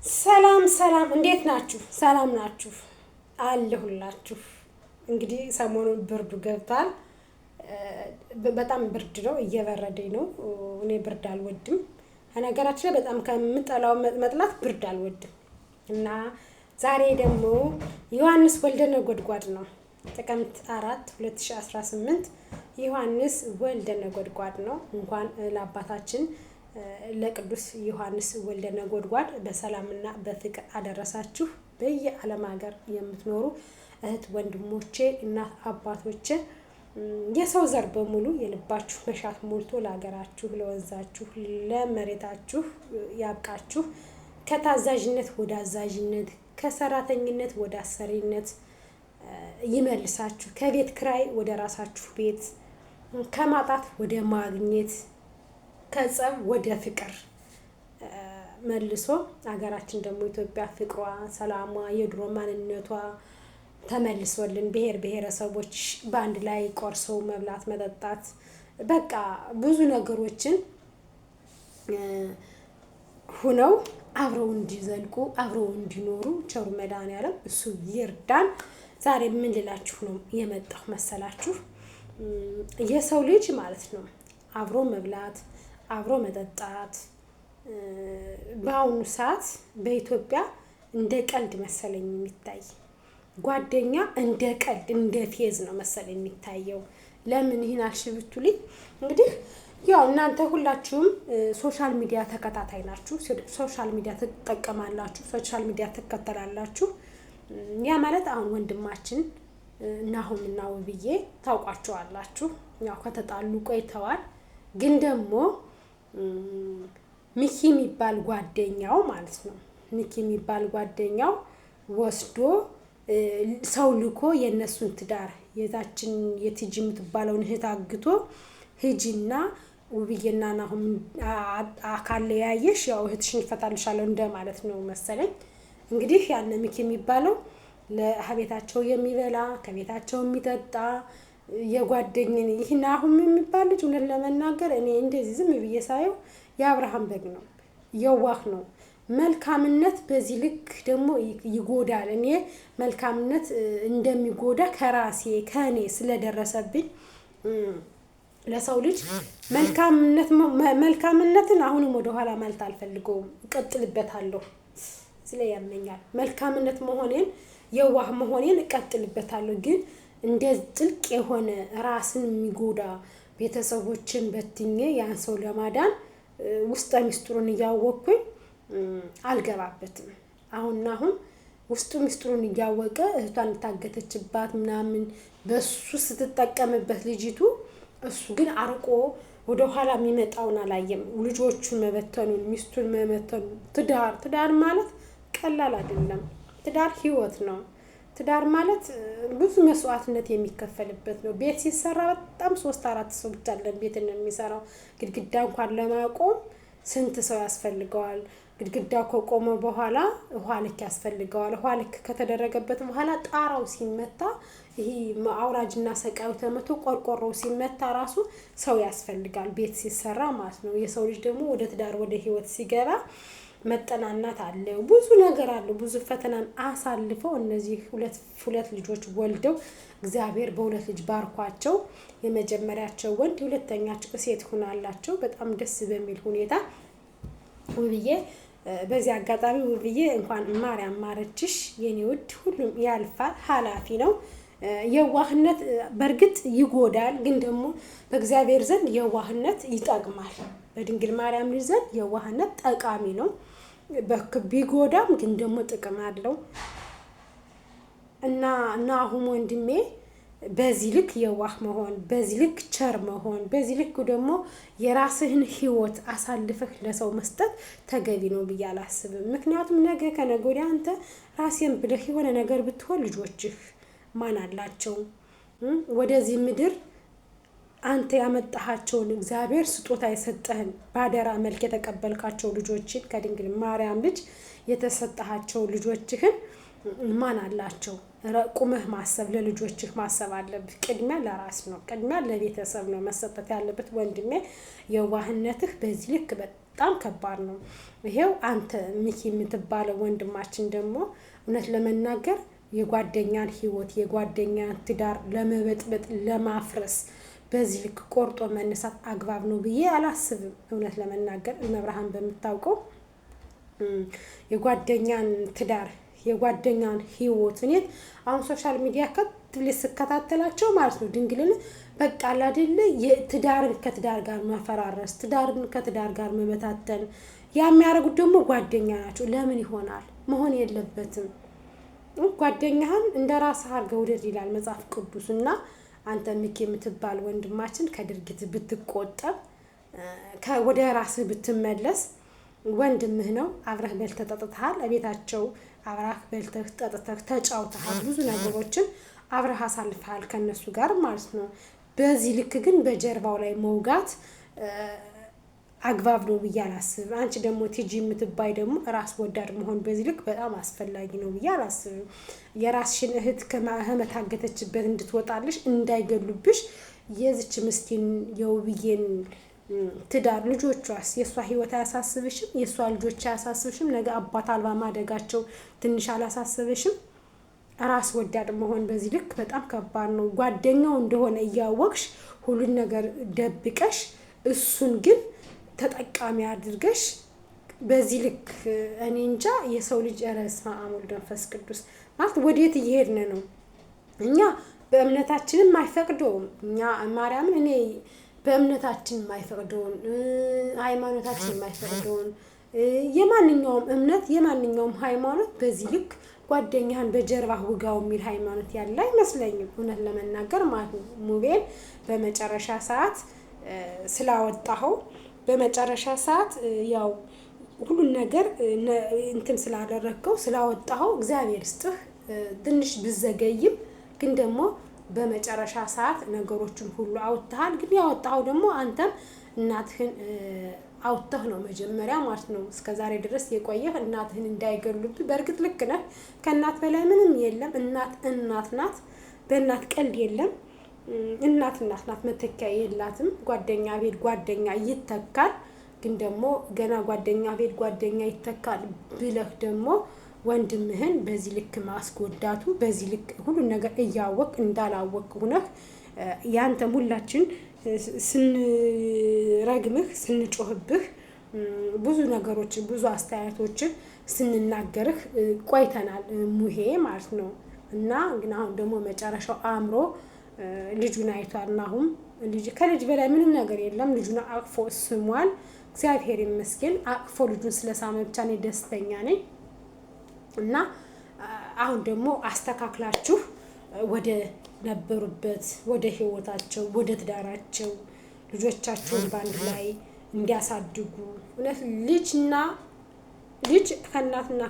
ሰላም እንዴት ናችሁ? ሰላም ናችሁ? አለሁላችሁ። እንግዲህ ሰሞኑን ብርዱ ገብቷል። በጣም ብርድ ነው፣ እየበረደኝ ነው። እኔ ብርድ አልወድም። ከነገራችን ላይ በጣም ከምጠላው መጥላት ብርድ አልወድም። እና ዛሬ ደግሞ ዮሐንስ ወልደ ነጎድጓድ ነው። ጥቅምት 4 2018 ዮሐንስ ወልደ ነጎድጓድ ነው። እንኳን ለአባታችን ለቅዱስ ዮሐንስ ወልደ ነጎድጓድ በሰላምና በፍቅር አደረሳችሁ። በየዓለም ሀገር የምትኖሩ እህት ወንድሞቼ፣ እናት አባቶቼ፣ የሰው ዘር በሙሉ የልባችሁ መሻት ሞልቶ ለሀገራችሁ፣ ለወንዛችሁ፣ ለመሬታችሁ ያብቃችሁ። ከታዛዥነት ወደ አዛዥነት፣ ከሰራተኝነት ወደ አሰሪነት ይመልሳችሁ። ከቤት ክራይ ወደ ራሳችሁ ቤት፣ ከማጣት ወደ ማግኘት፣ ከጸብ ወደ ፍቅር መልሶ ሀገራችን ደግሞ ኢትዮጵያ ፍቅሯ፣ ሰላሟ፣ የድሮ ማንነቷ ተመልሶልን ብሔር ብሔረሰቦች በአንድ ላይ ቆርሰው መብላት መጠጣት፣ በቃ ብዙ ነገሮችን ሁነው አብረው እንዲዘልቁ አብረው እንዲኖሩ ቸሩ መድኃኔዓለም እሱ ይርዳን። ዛሬ ምን ልላችሁ ነው የመጣሁ መሰላችሁ? የሰው ልጅ ማለት ነው አብሮ መብላት አብሮ መጠጣት በአሁኑ ሰዓት በኢትዮጵያ እንደ ቀልድ መሰለኝ የሚታይ፣ ጓደኛ እንደ ቀልድ እንደ ፌዝ ነው መሰለኝ የሚታየው። ለምን ይህን አልሽ ብትሉኝ፣ እንግዲህ ያው እናንተ ሁላችሁም ሶሻል ሚዲያ ተከታታይ ናችሁ፣ ሶሻል ሚዲያ ትጠቀማላችሁ፣ ሶሻል ሚዲያ ትከተላላችሁ። ያ ማለት አሁን ወንድማችን ናሆምና ውብዬ ታውቋቸዋላችሁ። ያው ከተጣሉ ቆይተዋል። ግን ደግሞ ሚኪ የሚባል ጓደኛው ማለት ነው፣ ሚኪ የሚባል ጓደኛው ወስዶ ሰው ልኮ የነሱን ትዳር የዛችን የቲጂ የምትባለውን እህት አግቶ ሂጂና ውብዬና ናሆም አካል ያየሽ ያው እህትሽን ይፈታልሻለሁ እንደ ማለት ነው መሰለኝ። እንግዲህ ያነ ሚኪ የሚባለው ለቤታቸው የሚበላ ከቤታቸው የሚጠጣ የጓደኝን ይህን አሁን የሚባል ልጅ እውነት ለመናገር እኔ እንደዚህ ዝም ብዬ ሳየው የአብርሃም በግ ነው፣ የዋህ ነው። መልካምነት በዚህ ልክ ደግሞ ይጎዳል። እኔ መልካምነት እንደሚጎዳ ከኔ ስለደረሰብኝ ለሰው ልጅ መልካምነትን አሁንም ወደኋላ ማለት አልፈልገውም፣ እቀጥልበታለሁ። ስለያመኛል መልካምነት መሆኔን የዋህ መሆኔን እቀጥልበታለሁ። ግን እንደ ጥልቅ የሆነ ራስን የሚጎዳ ቤተሰቦችን በትኜ ያን ሰው ለማዳን ውስጠ ሚስጥሩን እያወቅኩኝ አልገባበትም። አሁን ውስጡ ሚስጥሩን እያወቀ እህቷን ታገተችባት ምናምን በሱ ስትጠቀምበት ልጅቱ፣ እሱ ግን አርቆ ወደ ኋላ የሚመጣውን አላየም። ልጆቹን መበተኑን፣ ሚስቱን መበተኑን። ትዳር ማለት ቀላል አይደለም። ትዳር ህይወት ነው። ትዳር ማለት ብዙ መስዋዕትነት የሚከፈልበት ነው። ቤት ሲሰራ በጣም 3-4 ሰው ብቻ አይደለም ቤትን የሚሰራው። ግድግዳ እንኳን ለማቆም ስንት ሰው ያስፈልገዋል? ግድግዳው ከቆመ በኋላ ውሃ ልክ ያስፈልገዋል። ውሃ ልክ ከተደረገበት በኋላ ጣራው ሲመታ ይሄ አውራጅና ሰቃዩ ተመቶ ቆርቆሮው ሲመታ ራሱ ሰው ያስፈልጋል ቤት ሲሰራ ማለት ነው። የሰው ልጅ ደግሞ ወደ ትዳር ወደ ህይወት ሲገባ መጠናናት አለው፣ ብዙ ነገር አለው። ብዙ ፈተናን አሳልፈው እነዚህ ሁለት ልጆች ወልደው እግዚአብሔር በሁለት ልጅ ባርኳቸው፣ የመጀመሪያቸው ወንድ የሁለተኛቸው ሴት ሆናላቸው በጣም ደስ በሚል ሁኔታ። ውብዬ በዚህ አጋጣሚ ውብዬ እንኳን ማርያም ማረችሽ የኔ ውድ። ሁሉም ያልፋል፣ ኃላፊ ነው። የዋህነት በእርግጥ ይጎዳል፣ ግን ደግሞ በእግዚአብሔር ዘንድ የዋህነት ይጠቅማል። በድንግል ማርያም ልጅ ዘንድ የዋህነት ጠቃሚ ነው። ቢጎዳም ግን ደግሞ ጥቅም አለው እና አሁን ወንድሜ በዚህ ልክ የዋህ መሆን፣ በዚህ ልክ ቸር መሆን፣ በዚህ ልክ ደግሞ የራስህን ህይወት አሳልፈህ ለሰው መስጠት ተገቢ ነው ብዬ አላስብም። ምክንያቱም ነገ ከነገ ወዲያ አንተ ራስህን ብለህ የሆነ ነገር ብትሆን ልጆችህ ማን አላቸው? ወደዚህ ምድር አንተ ያመጣሃቸውን እግዚአብሔር ስጦታ የሰጠህን ባደራ መልክ የተቀበልካቸው ልጆችን ከድንግል ማርያም ልጅ የተሰጣሃቸው ልጆችህን ማን አላቸው? ቁመህ ማሰብ ለልጆችህ ማሰብ አለብህ። ቅድሚያ ለራስ ነው፣ ቅድሚያ ለቤተሰብ ነው መሰጠት ያለበት። ወንድሜ የዋህነትህ በዚህ ልክ በጣም ከባድ ነው። ይሄው አንተ ሚኪ የምትባለው ወንድማችን ደግሞ እውነት ለመናገር የጓደኛን ህይወት የጓደኛን ትዳር ለመበጥበጥ ለማፍረስ በዚህ ልክ ቆርጦ መነሳት አግባብ ነው ብዬ አላስብም። እውነት ለመናገር መብርሃን በምታውቀው የጓደኛን ትዳር የጓደኛን ህይወት እኔ አሁን ሶሻል ሚዲያ ከትብለ ስከታተላቸው ማለት ነው ድንግልን በቃ አይደለ የትዳርን ከትዳር ጋር ማፈራረስ ትዳርን ከትዳር ጋር መበታተን የሚያደርጉት ደግሞ ጓደኛ ናቸው። ለምን ይሆናል? መሆን የለበትም። ጓደኛህን እንደራስህ አድርገህ ውደድ ይላል መጽሐፍ ቅዱስና አንተ ሚኪ የምትባል ወንድማችን ከድርጊት ብትቆጠብ ወደ ራስህ ብትመለስ ወንድምህ ነው። አብረህ በልተህ ጠጥተሃል። ቤታቸው አብረህ በልተህ ጠጥተህ ተጫውተሃል። ብዙ ነገሮችን አብረህ አሳልፈሃል ከነሱ ጋር ማለት ነው። በዚህ ልክ ግን በጀርባው ላይ መውጋት አግባብ ነው ብዬ አላስብም። አንቺ ደግሞ ቲጂ የምትባይ ደግሞ ራስ ወዳድ መሆን በዚህ ልክ በጣም አስፈላጊ ነው ብዬ አላስብም። የራስሽን እህት ከመታገተችበት እንድትወጣልሽ እንዳይገሉብሽ የዚች ምስኪን የውብዬን ትዳር ልጆቿስ የእሷ ህይወት አያሳስብሽም? የእሷ ልጆች አያሳስብሽም? ነገ አባት አልባ ማደጋቸው ትንሽ አላሳስብሽም? ራስ ወዳድ መሆን በዚህ ልክ በጣም ከባድ ነው። ጓደኛው እንደሆነ እያወቅሽ ሁሉን ነገር ደብቀሽ እሱን ግን ተጠቃሚ አድርገሽ በዚህ ልክ እኔ እንጃ። የሰው ልጅ ራስ ማአሙል መንፈስ ቅዱስ ማለት ወዴት እየሄድን ነው? እኛ በእምነታችንም አይፈቅደውም። እኛ ማርያምን እኔ በእምነታችን የማይፈቅደውን ሃይማኖታችን የማይፈቅደውን የማንኛውም እምነት የማንኛውም ሃይማኖት በዚህ ልክ ጓደኛህን በጀርባህ ውጋው የሚል ሃይማኖት ያለ አይመስለኝም እውነት ለመናገር ማለት ነው። ሙቤን በመጨረሻ ሰዓት ስላወጣኸው በመጨረሻ ሰዓት ያው ሁሉን ነገር እንትን ስላደረከው ስላወጣኸው እግዚአብሔር ይስጥህ። ትንሽ ብዘገይም ግን ደግሞ በመጨረሻ ሰዓት ነገሮችን ሁሉ አውጥተሃል። ግን ያወጣኸው ደግሞ አንተም እናትህን አውጥተህ ነው መጀመሪያ ማለት ነው። እስከዛሬ ድረስ የቆየህ እናትህን እንዳይገሉብህ። በእርግጥ ልክ ነህ። ከእናት በላይ ምንም የለም። እናት እናት ናት። በእናት ቀልድ የለም። እናት ናት፣ መተኪያ የላትም። ጓደኛ ቤት ጓደኛ ይተካል። ግን ደግሞ ገና ጓደኛ ቤት ጓደኛ ይተካል ብለህ ደግሞ ወንድምህን በዚህ ልክ ማስጎዳቱ በዚህ ልክ ሁሉ ነገር እያወቅ እንዳላወቅ ሆነህ ያንተም ሁላችን ስንረግምህ ስንጮህብህ ብዙ ነገሮችን ብዙ አስተያየቶችን ስንናገርህ ቆይተናል ሙሄ ማለት ነው። እና ግን አሁን ደግሞ መጨረሻው አምሮ ልጁን አይቷልና አሁን ከልጅ በላይ ምንም ነገር የለም። ልጁን አቅፎ ስሟል። እግዚአብሔር ይመስገን አቅፎ ልጁን ስለሳመ ብቻ እኔ ደስተኛ ነኝ። እና አሁን ደግሞ አስተካክላችሁ ወደ ነበሩበት ወደ ህይወታቸው ወደ ትዳራቸው ልጆቻቸውን በአንድ ላይ እንዲያሳድጉ እውነት ልጅ ከእናትና